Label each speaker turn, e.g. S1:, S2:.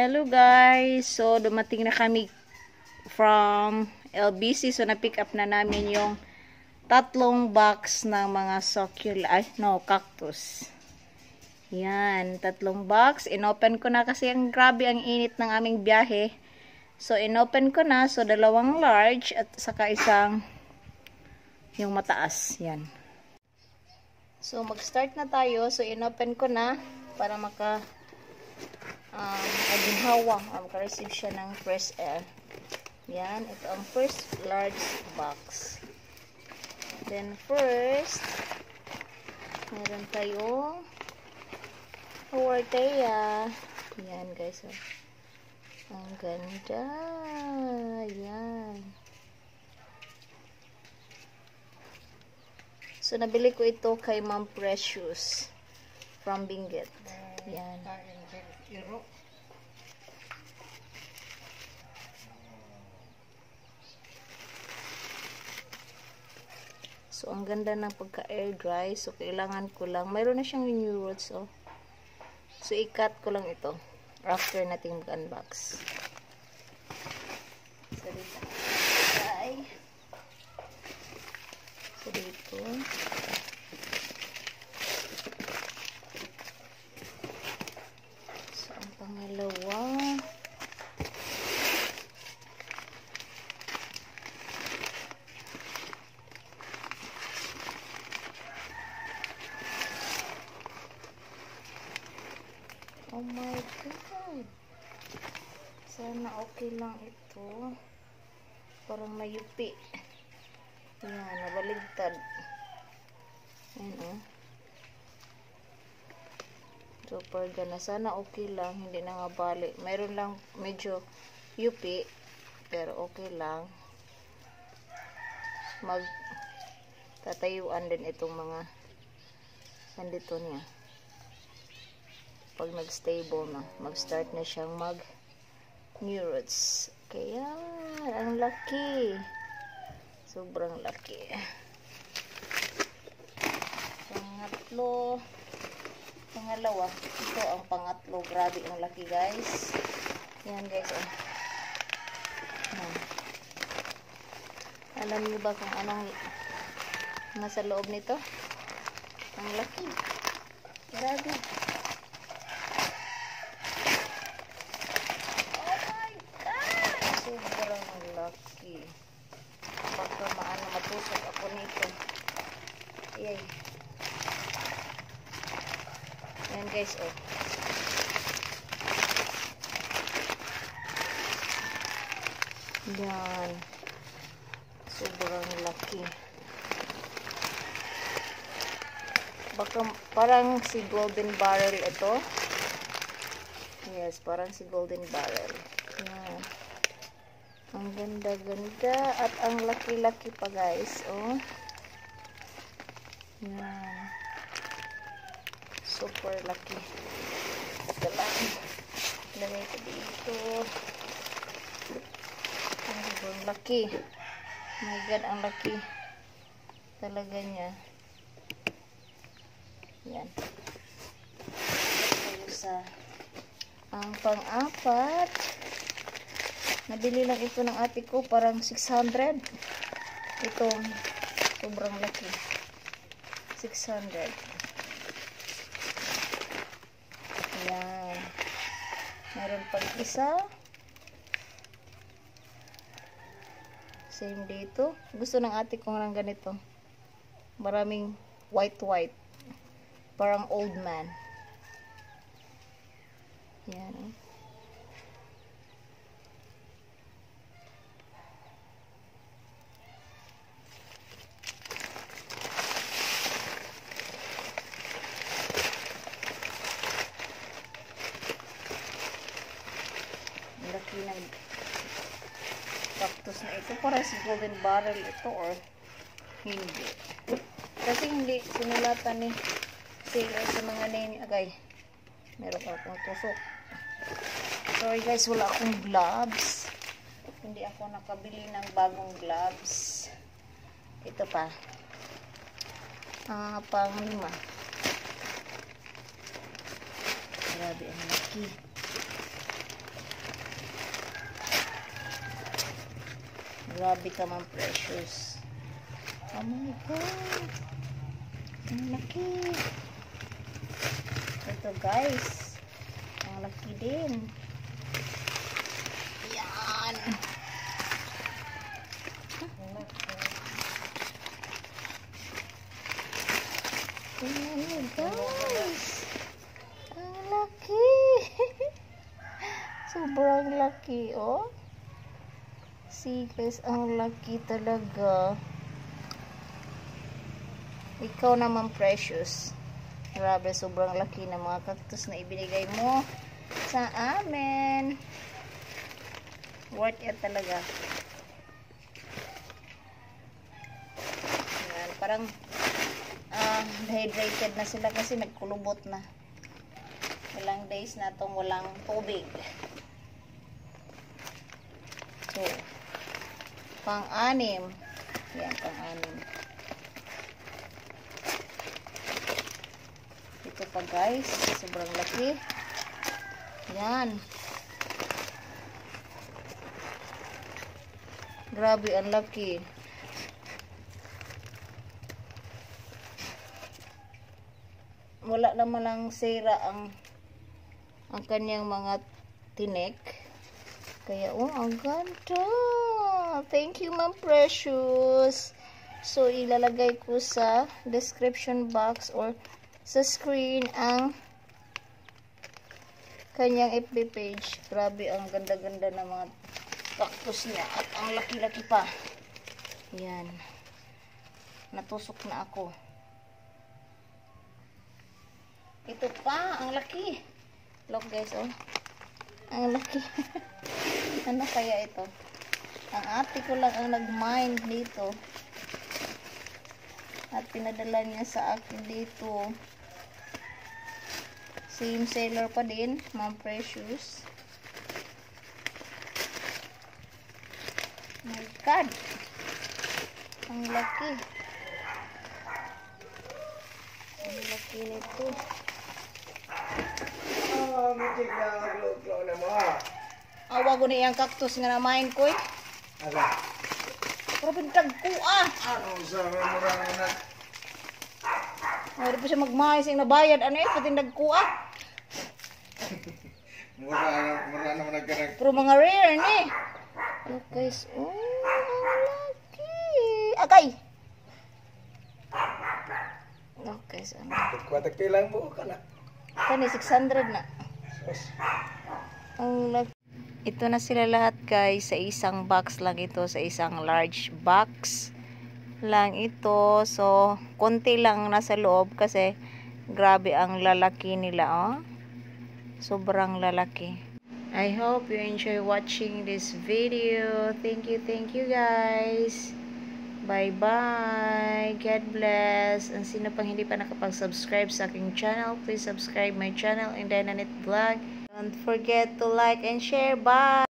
S1: Hello guys! So, dumating na kami from LBC. So, na-pick up na namin yung 3 box ng mga cactus. Yan, 3 box. Inopen ko na kasi ang grabe ang init ng aming biyahe. So, inopen ko na. So, 2 large at saka isang yung mataas. Yan. So, mag-start na tayo. So, inopen ko na para maginhawa. Maka-receive siya ng fresh air. Yan. Ito ang first large box. Then, first, meron tayong Hortea. Yan, guys. Oh. Ang ganda. Yan. So, nabili ko ito kay Ma'am Precious from Benguet. Yan. So, ang ganda ng pagka-air dry. So, kailangan ko lang. Mayroon na siyang new roots, oh. So, i-cut ko lang ito after nating mag-unbox. So, dito. So, dito. So, ang pangalawa. Oh my God. Sana okay lang ito. Parang mayupi. Yan, nabaligtad. Ayan, oh. Super gana. Sana okay lang. Hindi na nga bali. Mayroon lang medyo yupi. Pero okay lang. Tatayuan din itong mga nandito niya. Pag nag-stable na, mag-start na siyang new roots. Kaya, ang laki. Sobrang laki. Pangalawa. Ito ang pangatlo. Grabe ang laki, guys. Yan, guys. Oh. Alam niyo ba kung anong nasa loob nito? Ang laki. Grabe. Sobrang laki. Baka matusok ako nito. Ayay. Ayan, guys, oh. Yan. Sobrang laki. Baka parang si golden barrel ito. Yes, parang si golden barrel. Yan. Ang ganda-ganda at ang laki-laki pa, guys. Oh. Yan. Super laki. Ito lang. Lagay ko dito. Ang laki. Oh my God, ang laki. Talaga niya. Yan. Ito sa ang pang-apat. Nabili lang ito ng ate ko, parang 600. Ito, sobrang laki. 600. Ayan. Meron pang isa. Same dito. Gusto ng ate ko ng ganito. Maraming white. Parang old man. Ayan. Laki ng cactus na ito. Para si golden barrel ito or hindi. Kasi hindi sinulatan ni sailor sa mga name. Agay. Meron pa akong tusok. Sorry guys, wala akong gloves. Hindi ako nakabili ng bagong gloves. Ito pa. Pang-5. Grabe ang laki. Grabe ka man, precious. Oh my God. Ang laki. Ito guys. Ang laki din. Yan. Tingnan nyo guys. Ang laki. Sobrang laki, oh. See guys, ang laki talaga. Ikaw naman, precious. Grabe, sobrang laki ng mga cactus na ibinigay mo sa amin. Worth it talaga. Yan, parang dehydrated na sila kasi nagkulubot na. Ilang days na itong walang tubig. So, pang-anim. Yan, pang-anim. Ito pa guys, sobrang laki. Yan. Grabe, ang laki. Wala naman lang sira ang kanyang mga tinik. Kaya, oh, ang ganda. Thank you, Ma'am Precious. So, ilalagay ko sa description box or sa screen ang kanyang FB page. Grabe, ang ganda-ganda ng mga cactus niya. At ang laki-laki pa. Yan. Natusok na ako. Ito pa, ang laki. Look guys, oh. Ang laki. Ano kaya ito? Ang ate ko lang ang nag-mine dito. At pinadala niya sa akin dito. Same seller pa din, Ma'am Precious. My God. Ang laki. Ang laki nito.
S2: Mitik na aglo-aglo na mo.
S1: Awa ko na iyang cactus nga na-mine ko eh.
S2: Ala.
S1: Pero pinagko ah.
S2: Ano sa murang na?
S1: Mayroon pa siya magmahay siyang nabayad. Ano eh, pati nagkuha.
S2: Mura naman nagkanag.
S1: Pero mga rare ni. Look guys, oh, ang laki. Agay! Look guys, ano.
S2: Kuwatak pilang mo ka na.
S1: Kani, 600 na. Ang laki. Ito na sila lahat guys. Sa isang box lang ito. Sa isang large box lang ito. So, konti lang nasa loob kasi grabe ang lalaki nila, oh. Sobrang lalaki. I hope you enjoy watching this video. Thank you guys. Bye-bye. God bless. Ang sino pang hindi pa nakapag-subscribe sa aking channel, please subscribe my channel, Inday Nanit Vlog. Don't forget to like and share. Bye!